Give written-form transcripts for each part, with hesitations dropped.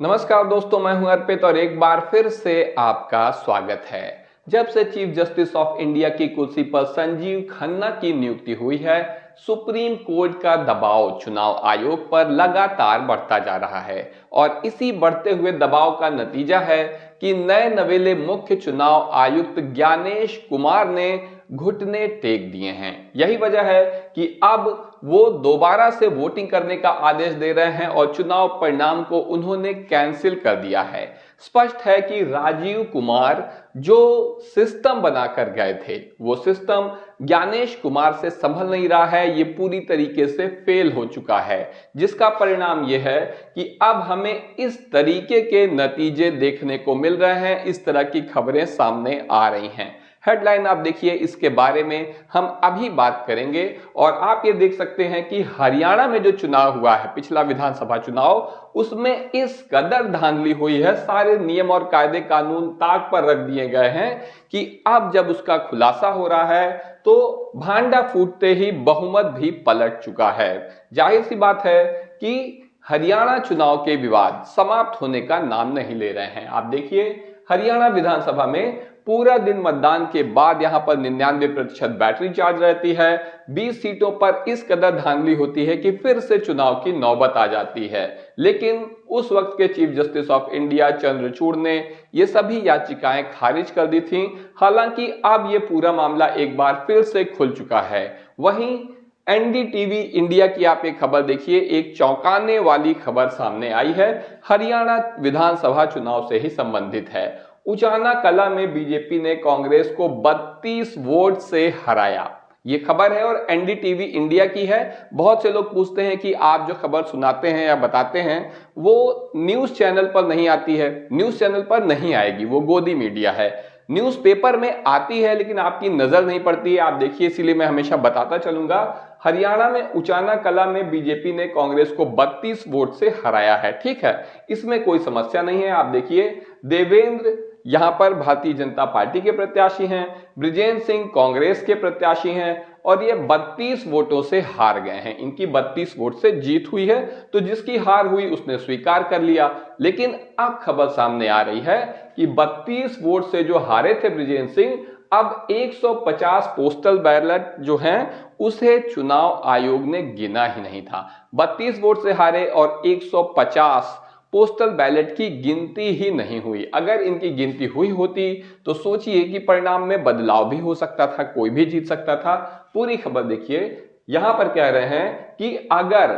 नमस्कार दोस्तों, मैं हूं अर्पित और एक बार फिर से आपका स्वागत है। जब से चीफ जस्टिस ऑफ इंडिया की कुर्सी पर संजीव खन्ना की नियुक्ति हुई है, सुप्रीम कोर्ट का दबाव चुनाव आयोग पर लगातार बढ़ता जा रहा है और इसी बढ़ते हुए दबाव का नतीजा है कि नए नवेले मुख्य चुनाव आयुक्त ज्ञानेश कुमार ने घुटने टेक दिए हैं। यही वजह है कि अब वो दोबारा से वोटिंग करने का आदेश दे रहे हैं और चुनाव परिणाम को उन्होंने कैंसिल कर दिया है। स्पष्ट है कि राजीव कुमार जो सिस्टम बनाकर गए थे, वो सिस्टम ज्ञानेश कुमार से संभल नहीं रहा है, ये पूरी तरीके से फेल हो चुका है, जिसका परिणाम ये है कि अब हमें इस तरीके के नतीजे देखने को मिल रहे हैं, इस तरह की खबरें सामने आ रही हैं। हेडलाइन आप देखिए, इसके बारे में हम अभी बात करेंगे। और आप ये देख सकते हैं कि हरियाणा में जो चुनाव हुआ है, पिछला विधानसभा चुनाव, उसमें इस कदर धांधली हुई है, सारे नियम और कायदे कानून ताक पर रख दिए गए हैं कि अब जब उसका खुलासा हो रहा है तो भांडा फूटते ही बहुमत भी पलट चुका है। जाहिर सी बात है कि हरियाणा चुनाव के विवाद समाप्त होने का नाम नहीं ले रहे हैं। आप देखिए, हरियाणा विधानसभा में पूरा दिन मतदान के बाद यहां पर 99% बैटरी चार्ज रहती है। 20 सीटों पर इस कदर धांधली होती है कि फिर से चुनाव की नौबत आ जाती है। लेकिन उस वक्त के chief justice of India Chandrachud ने ये सभी याचिकाएं खारिज कर दी थी। हालांकि अब ये पूरा मामला एक बार फिर से खुल चुका है। वहीं एनडीटीवी इंडिया की आप एक खबर देखिए, एक चौंकाने वाली खबर सामने आई है, हरियाणा विधानसभा चुनाव से ही संबंधित है। उचाना कला में बीजेपी ने कांग्रेस को 32 वोट से हराया। ये खबर है और एनडीटीवी इंडिया की है। बहुत से लोग पूछते हैं कि आप जो खबर सुनाते हैं या बताते हैं वो न्यूज चैनल पर नहीं आती है। न्यूज चैनल पर नहीं आएगी, वो गोदी मीडिया है। न्यूज़पेपर में आती है लेकिन आपकी नजर नहीं पड़ती है। आप देखिए, इसीलिए मैं हमेशा बताता चलूंगा। हरियाणा में उचाना कला में बीजेपी ने कांग्रेस को 32 वोट से हराया है। ठीक है, इसमें कोई समस्या नहीं है। आप देखिए, देवेंद्र यहां पर भारतीय जनता पार्टी के प्रत्याशी हैं, बृजेंद्र सिंह कांग्रेस के प्रत्याशी हैं और ये 32 वोटों से हार गए हैं। इनकी 32 वोट से जीत हुई है, तो जिसकी हार हुई उसने स्वीकार कर लिया। लेकिन अब खबर सामने आ रही है कि 32 वोट से जो हारे थे बृजेंद्र सिंह, अब 150 पोस्टल बैलेट जो हैं उसे चुनाव आयोग ने गिना ही नहीं था। 32 वोट से हारे और 150 पोस्टल बैलेट की गिनती ही नहीं हुई। अगर इनकी गिनती हुई होती तो सोचिए कि परिणाम में बदलाव भी हो सकता था, कोई भी जीत सकता था। पूरी खबर देखिए, यहां पर कह रहे हैं कि अगर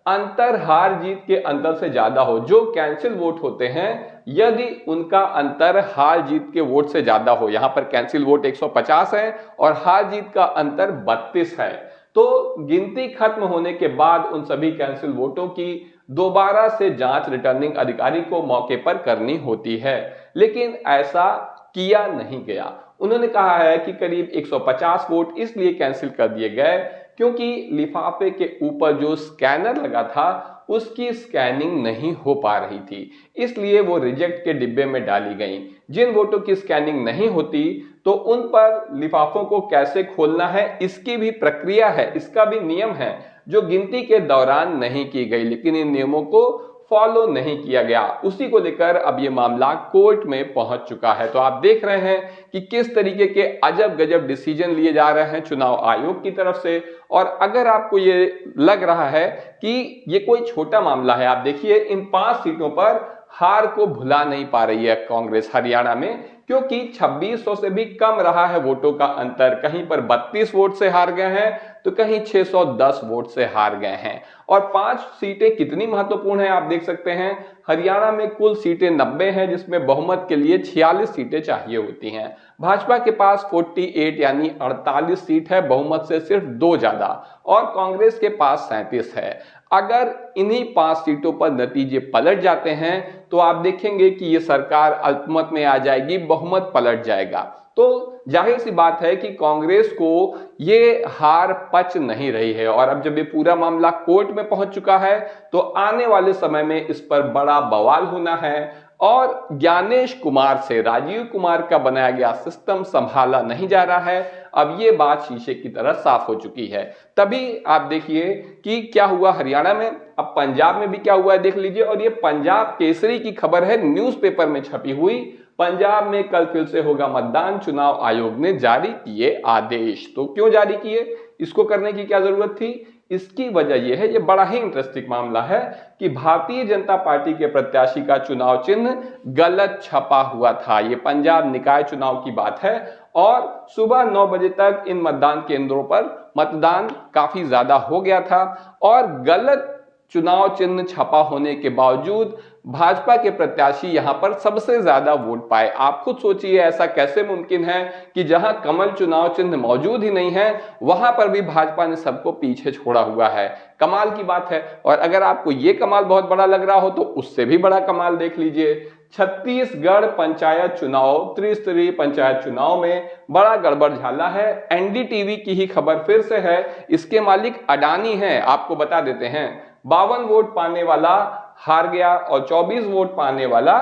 अंतर हार जीत के अंतर से ज्यादा हो, जो कैंसिल वोट होते हैं, यदि उनका अंतर हार जीत के वोट से ज्यादा हो, यहां पर कैंसिल वोट 150 है और हार जीत का अंतर 32 है, तो गिनती खत्म होने के बाद उन सभी कैंसिल वोटों की दोबारा से जांच रिटर्निंग अधिकारी को मौके पर करनी होती है। लेकिन ऐसा किया नहीं गया। उन्होंने कहा है कि करीब 150 वोट इसलिए कैंसिल कर दिए गए क्योंकि लिफाफे के ऊपर जो स्कैनर लगा था उसकी स्कैनिंग नहीं हो पा रही थी, इसलिए वो रिजेक्ट के डिब्बे में डाली गई। जिन वोटों की स्कैनिंग नहीं होती तो उन पर लिफाफों को कैसे खोलना है, इसकी भी प्रक्रिया है, इसका भी नियम है, जो गिनती के दौरान नहीं की गई। लेकिन इन नियमों को फॉलो नहीं किया गया। उसी को लेकर अब ये मामला कोर्ट में पहुंच चुका है। तो आप देख रहे हैं कि किस तरीके के अजब गजब डिसीजन लिए जा रहे हैं चुनाव आयोग की तरफ से। और अगर आपको ये लग रहा है कि ये कोई छोटा मामला है, आप देखिए, इन 5 सीटों पर हार को भुला नहीं पा रही है कांग्रेस हरियाणा में, क्योंकि 2600 से भी कम रहा है वोटों का अंतर। कहीं पर 32 वोट से हार गए हैं तो कहीं 610 वोट से हार गए हैं। और 5 सीटें कितनी महत्वपूर्ण है आप देख सकते हैं। हरियाणा में कुल सीटें 90 हैं, जिसमें बहुमत के लिए 46 सीटें चाहिए होती हैं। भाजपा के पास 48 यानी 48 सीट है, बहुमत से सिर्फ 2 ज्यादा, और कांग्रेस के पास 37 है। अगर इन्हीं 5 सीटों पर नतीजे पलट जाते हैं तो आप देखेंगे कि ये सरकार अल्पमत में आ जाएगी, बहुमत पलट जाएगा। तो जाहिर सी बात है कि कांग्रेस को ये हार पच नहीं रही है। और अब जब ये पूरा मामला कोर्ट में पहुंच चुका है तो आने वाले समय में इस पर बड़ा बवाल होना है और ज्ञानेश कुमार से राजीव कुमार का बनाया गया सिस्टम संभाला नहीं जा रहा है। अब ये बात शीशे की तरह साफ हो चुकी है। तभी आप देखिए कि क्या हुआ हरियाणा में, अब पंजाब में भी क्या हुआ है देख लीजिए। और ये पंजाब केसरी की खबर है, न्यूज़पेपर में छपी हुई। पंजाब में कल फिर से होगा मतदान, चुनाव आयोग ने जारी किए आदेश। तो क्यों जारी किए, इसको करने की क्या जरूरत थी? इसकी वजह यह है, ये बड़ा ही इंटरेस्टिंग मामला है कि भारतीय जनता पार्टी के प्रत्याशी का चुनाव चिन्ह गलत छपा हुआ था। ये पंजाब निकाय चुनाव की बात है और सुबह 9 बजे तक इन मतदान केंद्रों पर मतदान काफी ज्यादा हो गया था और गलत चुनाव चिन्ह छपा होने के बावजूद भाजपा के प्रत्याशी यहां पर सबसे ज्यादा वोट पाए। आप खुद सोचिए ऐसा कैसे मुमकिन है कि जहां कमल चुनाव चिन्ह मौजूद ही नहीं है वहां पर भी भाजपा ने सबको पीछे छोड़ा हुआ है। कमाल की बात है। और अगर आपको ये कमाल बहुत बड़ा लग रहा हो तो उससे भी बड़ा कमाल देख लीजिए। छत्तीसगढ़ पंचायत चुनाव, त्रिस्तरीय पंचायत चुनाव में बड़ा गड़बड़ झाला है। एनडीटीवी की ही खबर फिर से है, इसके मालिक अडानी हैं। आपको बता देते हैं 52 वोट पाने वाला हार गया और 24 वोट पाने वाला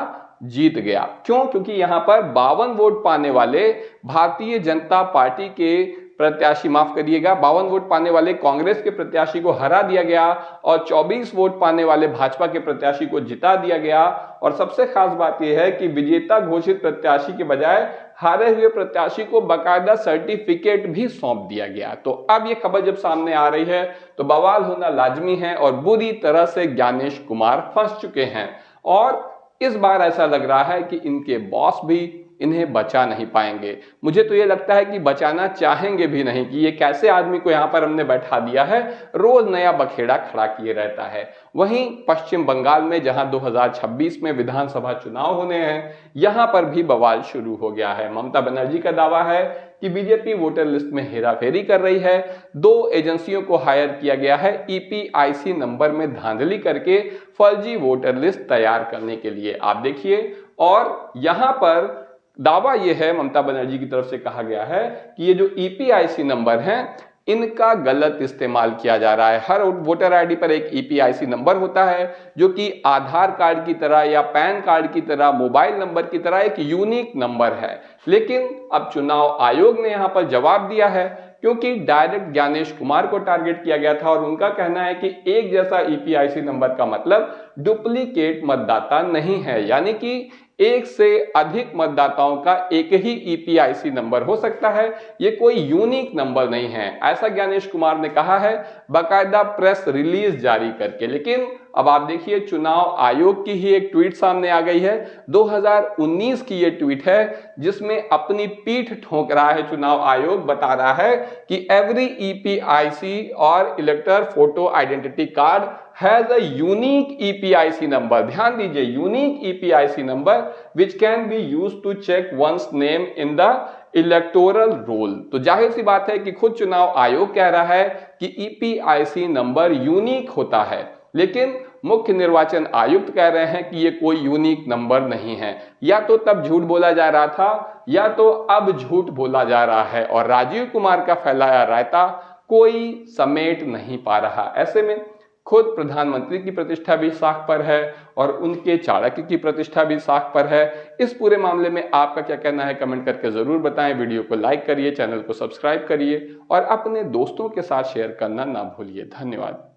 जीत गया। क्यों? क्योंकि यहां पर 52 वोट पाने वाले भारतीय जनता पार्टी के प्रत्याशी, माफ करिएगा, 52 वोट पाने वाले कांग्रेस के प्रत्याशी को हरा दिया गया और 24 वोट पाने वाले भाजपा के प्रत्याशी को जिता दिया गया। और सबसे खास बात यह है कि विजेता घोषित प्रत्याशी के बजाय हारे हुए प्रत्याशी को बाकायदा सर्टिफिकेट भी सौंप दिया गया। तो अब ये खबर जब सामने आ रही है तो बवाल होना लाजमी है और बुरी तरह से ज्ञानेश कुमार फंस चुके हैं। और इस बार ऐसा लग रहा है कि इनके बॉस भी इन्हें बचा नहीं पाएंगे। मुझे तो ये लगता है कि बचाना चाहेंगे भी नहीं कि ये कैसे आदमी को यहाँ पर हमने बैठा दिया है, रोज नया बखेड़ा खड़ा किए रहता है। वहीं पश्चिम बंगाल में जहां 2026 में विधानसभा चुनाव होने हैं, यहां पर भी बवाल शुरू हो गया है। ममता बनर्जी का दावा है कि बीजेपी वोटर लिस्ट में हेराफेरी कर रही है। 2 एजेंसियों को हायर किया गया है ईपीआईसी नंबर में धांधली करके फर्जी वोटर लिस्ट तैयार करने के लिए। आप देखिए, और यहां पर दावा यह है, ममता बनर्जी की तरफ से कहा गया है कि ये जो ईपीआईसी नंबर हैं इनका गलत इस्तेमाल किया जा रहा है। हर वोटर आईडी पर एक ईपीआईसी नंबर होता है जो कि आधार कार्ड की तरह या पैन कार्ड की तरह, मोबाइल नंबर की तरह एक यूनिक नंबर है। लेकिन अब चुनाव आयोग ने यहां पर जवाब दिया है क्योंकि डायरेक्ट ज्ञानेश कुमार को टारगेट किया गया था और उनका कहना है कि एक जैसा ईपीआईसी नंबर का मतलब डुप्लीकेट मतदाता नहीं है, यानी कि एक से अधिक मतदाताओं का एक ही ईपीआईसी नंबर हो सकता है, ये कोई यूनिक नंबर नहीं है, ऐसा ज्ञानेश कुमार ने कहा है बाकायदा प्रेस रिलीज जारी करके। लेकिन अब आप देखिए चुनाव आयोग की ही एक ट्वीट सामने आ गई है, 2019 की ये ट्वीट है जिसमें अपनी पीठ ठोक रहा है चुनाव आयोग, बता रहा है कि एवरी ईपीआईसी और elector photo identity card has a unique EPIC number. ध्यान दीजिए, unique EPIC number which can be used to check one's name in the electoral roll. तो जाहिर सी बात है कि खुद चुनाव आयोग कह रहा है कि ईपीआईसी नंबर यूनिक होता है, लेकिन मुख्य निर्वाचन आयुक्त कह रहे हैं कि ये कोई यूनिक नंबर नहीं है। या तो तब झूठ बोला जा रहा था या तो अब झूठ बोला जा रहा है और राजीव कुमार का फैलाया रायता कोई समेट नहीं पा रहा। ऐसे में खुद प्रधानमंत्री की प्रतिष्ठा भी साख पर है और उनके चाणक्य की प्रतिष्ठा भी साख पर है। इस पूरे मामले में आपका क्या कहना है कमेंट करके जरूर बताएं। वीडियो को लाइक करिए, चैनल को सब्सक्राइब करिए और अपने दोस्तों के साथ शेयर करना ना भूलिए। धन्यवाद।